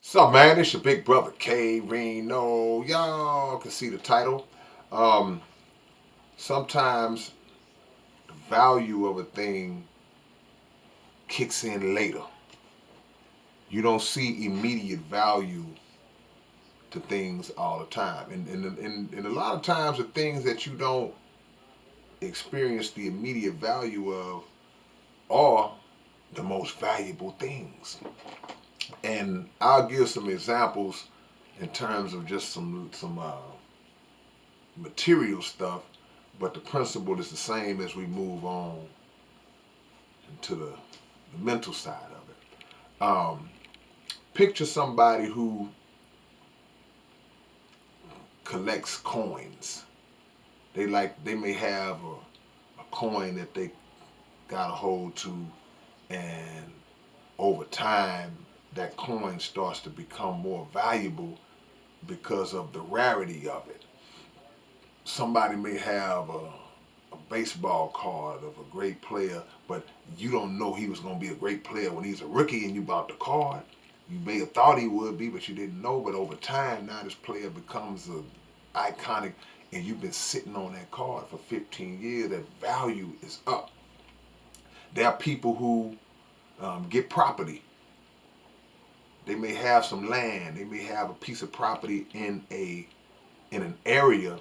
So man, it's your big brother K-Rino. Y'all can see the title. Um, Sometimes the value of a thing kicks in later. You don't see immediate value to things all the time. And a lot of times the things that you don't experience the immediate value of are the most valuable things. And I'll give some examples in terms of just some material stuff, but the principle is the same as we move on to the mental side of it. Picture somebody who collects coins. They may have a coin that they got a hold to, and over time that coin starts to become more valuable because of the rarity of it. Somebody may have a baseball card of a great player, but you don't know he was going to be a great player when he's a rookie and you bought the card. You may have thought he would be, but you didn't know. But over time, now this player becomes iconic, and you've been sitting on that card for 15 years. That value is up. There are people who get property. They may have some land. They may have a piece of property in an area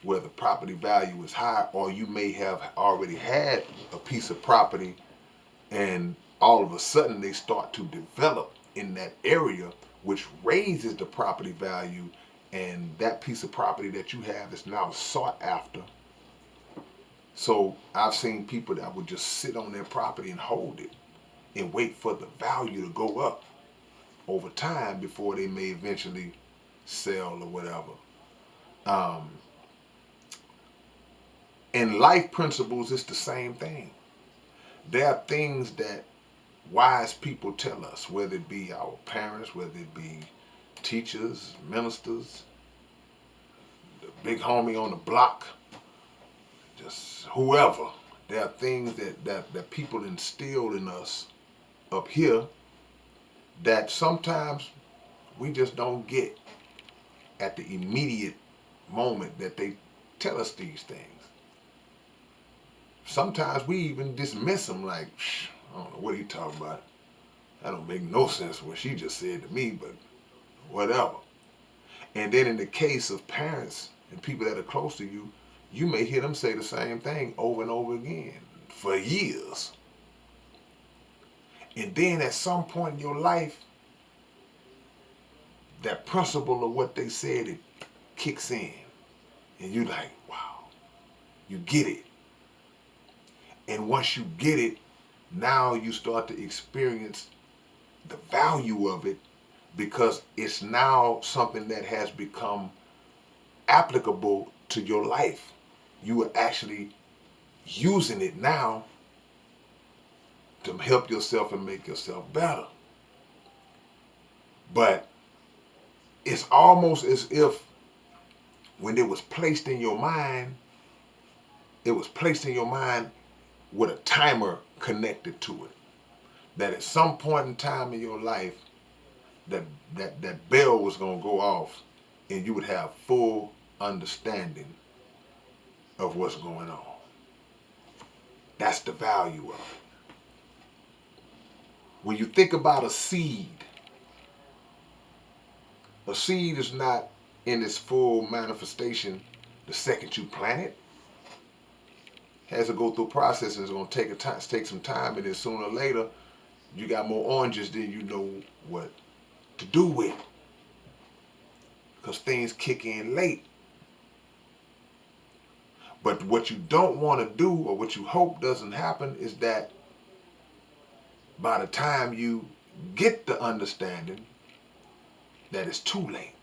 where the property value is high, or you may have already had a piece of property and all of a sudden they start to develop in that area, which raises the property value, and that piece of property that you have is now sought after. So I've seen people that would just sit on their property and hold it and wait for the value to go up over time before they may eventually sell or whatever. Um, in life principles, it's the same thing. There are things that wise people tell us, whether it be our parents, whether it be teachers, ministers, the big homie on the block, just whoever. There are things that people instilled in us up here that sometimes we just don't get at the immediate moment that they tell us these things. Sometimes we even dismiss them like, I don't know what he talking about. That don't make no sense what she just said to me, but whatever. And then in the case of parents and people that are close to you, you may hear them say the same thing over and over again for years. And then at some point in your life, that principle of what they said, it kicks in. And you're like, wow, you get it. And once you get it, now you start to experience the value of it because it's now something that has become applicable to your life. You are actually using it now to help yourself and make yourself better. But it's almost as if when it was placed in your mind, it was placed in your mind with a timer connected to it. That at some point in time in your life, that that bell was going to go off and you would have full understanding of what's going on. That's the value of it. When you think about a seed is not in its full manifestation the second you plant it. It has to go through a process, and it's going to take some time, and then sooner or later you got more oranges than you know what to do with, because things kick in late. But what you don't want to do, or what you hope doesn't happen, is that by the time you get the understanding, that it's too late.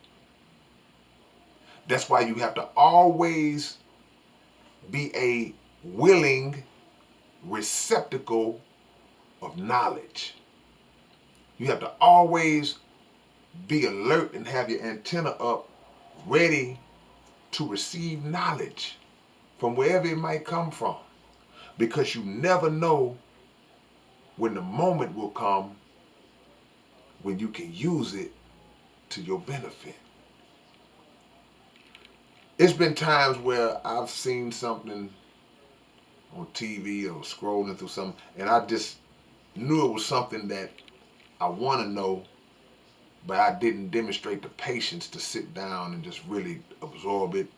That's why you have to always be a willing receptacle of knowledge. You have to always be alert and have your antenna up, ready to receive knowledge from wherever it might come from. Because you never know when the moment will come when you can use it to your benefit. It's been times where I've seen something on TV or scrolling through something, and I just knew it was something that I want to know, but I didn't demonstrate the patience to sit down and just really absorb it,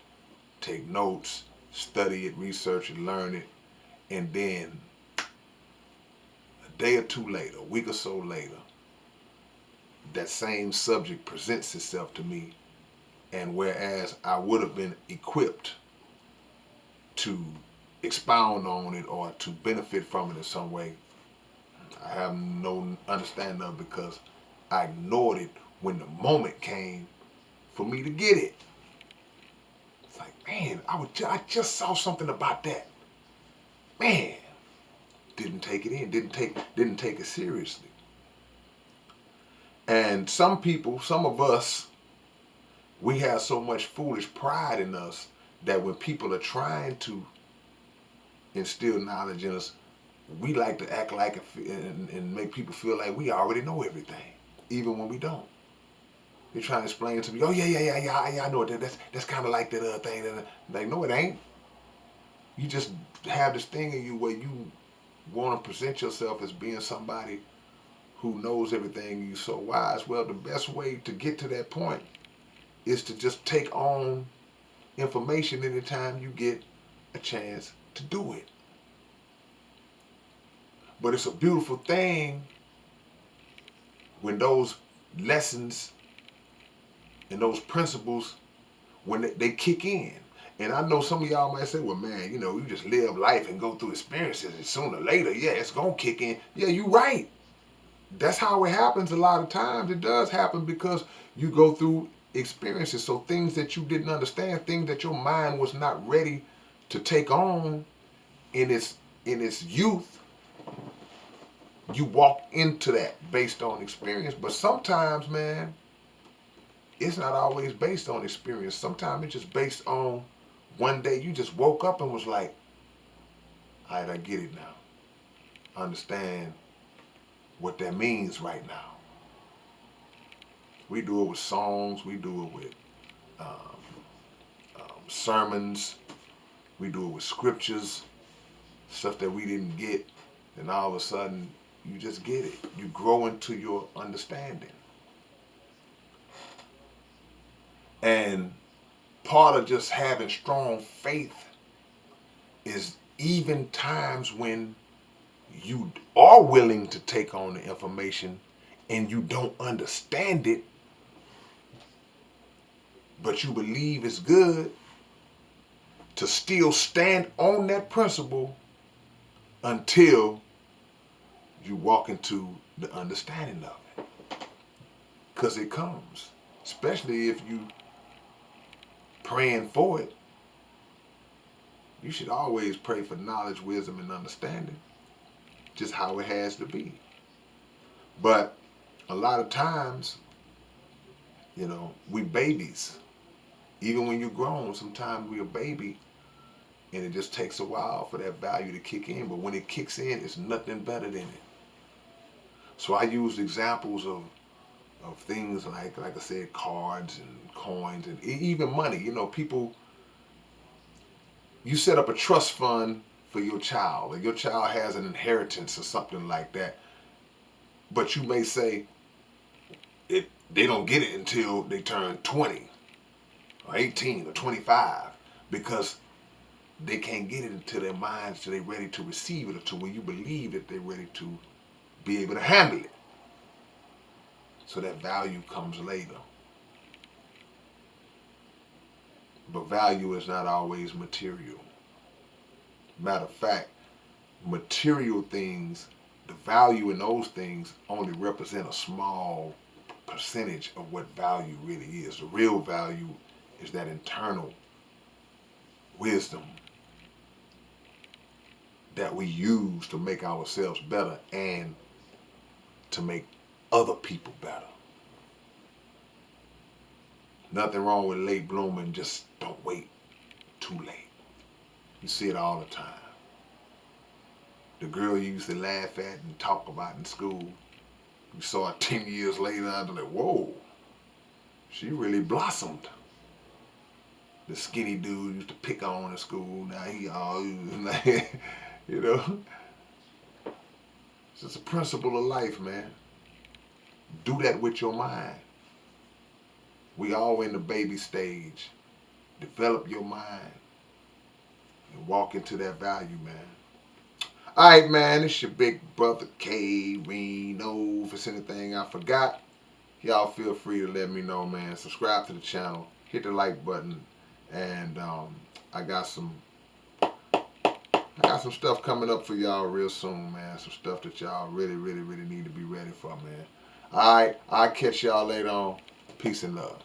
take notes, study it, research it, learn it, and then a day or two later, a week or so later, that same subject presents itself to me, and whereas I would have been equipped to expound on it or to benefit from it in some way, I have no understanding of it because I ignored it when the moment came for me to get it. It's like, man, I just saw something about that. Man, didn't take it in, didn't take it seriously. And some people, some of us, we have so much foolish pride in us that when people are trying to instill knowledge in us, we like to act like and make people feel like we already know everything, even when we don't. They're trying to explain to me, oh yeah, I know it. That's kind of like that other thing. Like, no, it ain't. You just have this thing in you where you want to present yourself as being somebody who knows everything. You so wise. Well, the best way to get to that point is to just take on information anytime you get a chance to do it. But it's a beautiful thing when those lessons and those principles, when they kick in. And I know some of y'all might say, well, man, you just live life and go through experiences, and sooner or later, yeah, it's going to kick in. Yeah, you're right. That's how it happens a lot of times. It does happen because you go through experiences. So things that you didn't understand, things that your mind was not ready to take on in its youth, you walk into that based on experience. But sometimes, man, it's not always based on experience. Sometimes it's just based on one day you just woke up and was like, all right, I get it now. I understand what that means right now. We do it with songs. We do it with sermons. We do it with scriptures, stuff that we didn't get. And all of a sudden, you just get it. You grow into your understanding. And part of just having strong faith is even times when you are willing to take on the information and you don't understand it, but you believe it's good, to still stand on that principle until you walk into the understanding of it. Because it comes, especially if you praying for it. You should always pray for knowledge, wisdom, and understanding, just how it has to be. But a lot of times, we babies. Even when you're grown, sometimes we're a baby, and it just takes a while for that value to kick in. But when it kicks in, it's nothing better than it. So I use examples of things like I said, cards and coins and even money. People, you set up a trust fund for your child, or your child has an inheritance or something like that. But you may say they don't get it until they turn 20 or 18 or 25 because they can't get it until their minds, till they're ready to receive it, or to where you believe that they're ready to be able to handle it. So that value comes later. But value is not always material. Matter of fact, material things, the value in those things only represent a small percentage of what value really is. The real value is that internal wisdom that we use to make ourselves better and to make other people better. Nothing wrong with late blooming, just don't wait too late. You see it all the time. The girl you used to laugh at and talk about in school, We saw her 10 years later. I was like, whoa, she really blossomed. The skinny dude used to pick on in school. Now he all, like, you know. It's just a principle of life, man. Do that with your mind. We all in the baby stage. Develop your mind and walk into that value, man. All right, man. It's your big brother K-Rino. If it's anything I forgot, y'all feel free to let me know, man. Subscribe to the channel. Hit the like button. And I got some stuff coming up for y'all real soon, man. Some stuff that y'all really, really, really need to be ready for, man. All right. I'll catch y'all later on. Peace and love.